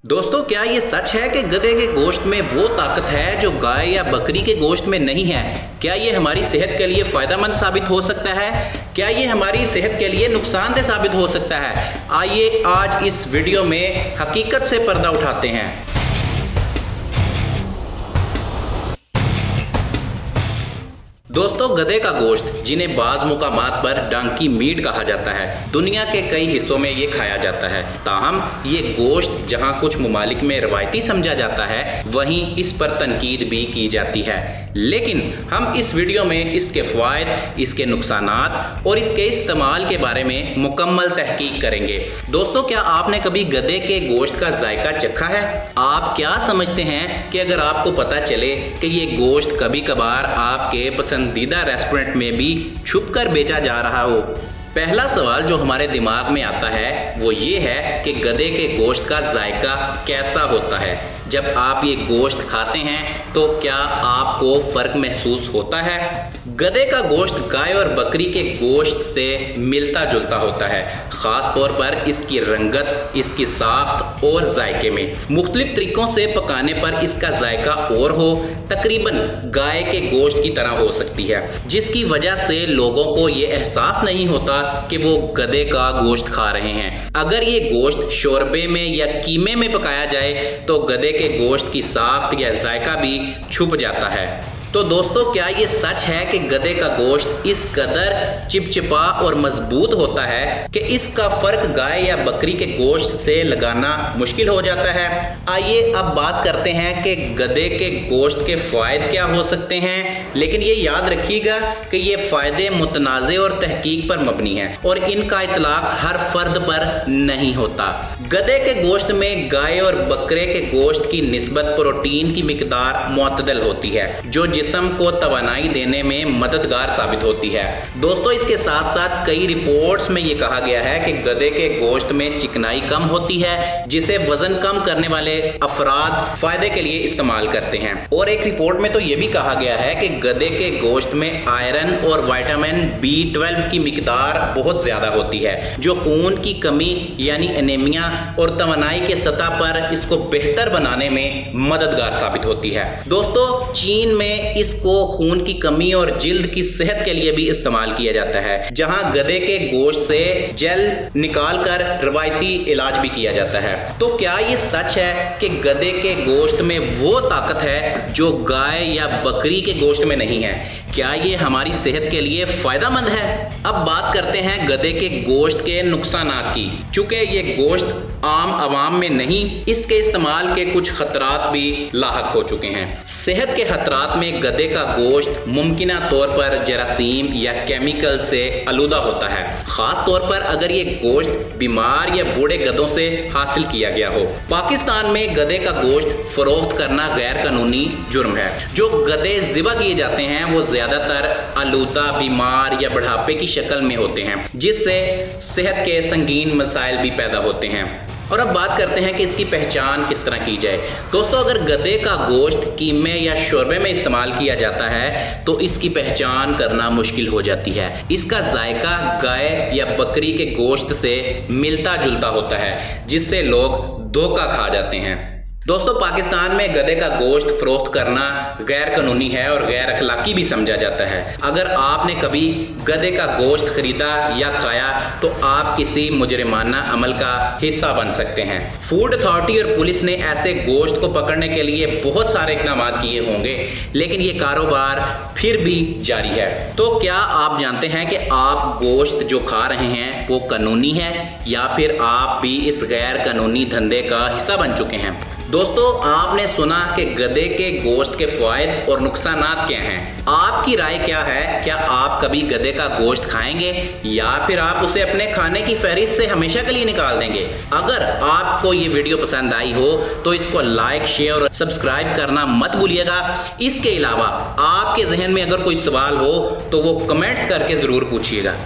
दोस्तों, क्या ये सच है कि गधे के गोश्त में वो ताकत है जो गाय या बकरी के गोश्त में नहीं है? क्या ये हमारी सेहत के लिए फ़ायदेमंद साबित हो सकता है? क्या ये हमारी सेहत के लिए नुकसानदेह साबित हो सकता है? आइए आज इस वीडियो में हकीकत से पर्दा उठाते हैं। दोस्तों, गधे का गोश्त, जिन्हें बाज़ मुकामात पर डंकी मीट कहा जाता है, दुनिया के कई हिस्सों में ये खाया जाता है। ताहम ये गोश्त जहां कुछ ममालिक में रवायती समझा जाता है, वहीं इस पर तनकीद भी की जाती है। लेकिन हम इस वीडियो में इसके फ़वाइद, इसके नुकसानात और इसके इस्तेमाल के बारे में मुकम्मल तहकीक करेंगे। दोस्तों, क्या आपने कभी गधे के गोश्त का जायका चखा है? आप क्या समझते हैं कि अगर आपको पता चले कि ये गोश्त कभी कभार आपके पसंदीदा रेस्टोरेंट में भी छुप कर बेचा जा रहा हो? पहला सवाल जो हमारे दिमाग में आता है वो ये है कि गधे के गोश्त का जायका कैसा होता है। जब आप ये गोश्त खाते हैं तो क्या आपको फ़र्क महसूस होता है? गधे का गोश्त गाय और बकरी के गोश्त से मिलता जुलता होता है, ख़ास तौर पर इसकी रंगत, इसकी साख्त और जायके में। मुख्तलिफ तरीक़ों से पकाने पर इसका जायका और हो तकरीबन गाय के गोश्त की तरह हो सकती है, जिसकी वजह से लोगों को ये एहसास नहीं होता कि वो गधे का गोश्त खा रहे हैं। अगर ये गोश्त शोरबे में या कीमे में पकाया जाए तो गधे के गोश्त की साख्त या जायका भी छुप जाता है। तो दोस्तों, क्या ये सच है कि गधे का गोश्त इस कदर चिपचिपा और मजबूत होता है कि इसका फ़र्क गाय या बकरी के गोश्त से लगाना मुश्किल हो जाता है? आइए अब बात करते हैं कि गधे के गोश्त के फ़ायदे क्या हो सकते हैं। लेकिन ये याद रखिएगा कि ये फ़ायदे मुतनाज़े और तहकीक पर मबनी हैं और इनका इतलाक हर फर्द पर नहीं होता। गधे के गोश्त में गाय और बकरे के गोश्त की निस्बत प्रोटीन की मिकदार मुअतदल होती है, जो जिस्म को तवानाई देने में मददगार साबित होती है। दोस्तों, इसके साथ साथ कई रिपोर्ट्स में ये कहा गया है कि गधे के गोश्त में चिकनाई कम होती है, जिसे वजन कम करने वाले अफराद फायदे के लिए इस्तेमाल करते हैं। और एक रिपोर्ट में तो ये भी कहा गया है कि गधे के गोश्त में आयरन और विटामिन B12 की मिकदार बहुत ज़्यादा होती है, जो खून की कमी यानी एनीमिया और तवानाई के सतह पर इसको बेहतर बनाने में मददगार साबित होती है। दोस्तों, चीन में इसको खून की कमी और जिल्द की सेहत के लिए भी इस्तेमाल किया जाता है, जहां गधे के गोश्त से जेल निकालकर रवायती इलाज भी किया जाता है। तो क्या ये सच है कि गधे के गोश्त में वो ताकत है जो गाय या बकरी के गोश्त में नहीं है? क्या ये हमारी सेहत के लिए फायदेमंद है? अब बात करते हैं गधे के गोश्त के नुकसानात की। चूंकि ये गोश्त आम आवाम में नहीं, इसके इस्तेमाल के कुछ खतरात भी लाहक हो चुके हैं। सेहत के खतरात में गधे का गोश्त मुमकिना तौर पर जरासीम या केमिकल से आलूदा होता है, खास तौर पर अगर ये गोश्त बीमार या बूढ़े गधों से हासिल किया गया हो। पाकिस्तान में गधे का गोश्त फरोख्त करना गैर कानूनी जुर्म है। जो गधे ज़िबा किए जाते हैं वो ज़्यादातर आलूदा, बीमार या बुढ़ापे की शक्ल में होते हैं, जिससे सेहत के संगीन मसाइल भी पैदा होते हैं। और अब बात करते हैं कि इसकी पहचान किस तरह की जाए। दोस्तों, अगर गधे का गोश्त कीमे या शोरबे में इस्तेमाल किया जाता है तो इसकी पहचान करना मुश्किल हो जाती है। इसका जायका गाय या बकरी के गोश्त से मिलता जुलता होता है, जिससे लोग धोखा खा जाते हैं। दोस्तों, पाकिस्तान में गधे का गोश्त फरोख्त करना गैर कानूनी है और गैर अखलाकी भी समझा जाता है। अगर आपने कभी गधे का गोश्त खरीदा या खाया तो आप किसी मुजरिमाना अमल का हिस्सा बन सकते हैं। फूड अथॉरिटी और पुलिस ने ऐसे गोश्त को पकड़ने के लिए बहुत सारे इक़दाम किए होंगे, लेकिन ये कारोबार फिर भी जारी है। तो क्या आप जानते हैं कि आप गोश्त जो खा रहे हैं वो कानूनी है या फिर आप भी इस गैर कानूनी धंधे का हिस्सा बन चुके हैं? दोस्तों, आपने सुना कि गधे के गोश्त के फ़ायदे और नुकसानात क्या हैं। आपकी राय क्या है? क्या आप कभी गधे का गोश्त खाएंगे या फिर आप उसे अपने खाने की फहरिस्त से हमेशा के लिए निकाल देंगे? अगर आपको ये वीडियो पसंद आई हो तो इसको लाइक, शेयर और सब्सक्राइब करना मत भूलिएगा। इसके अलावा आपके जहन में अगर कोई सवाल हो तो वो कमेंट्स करके ज़रूर पूछिएगा।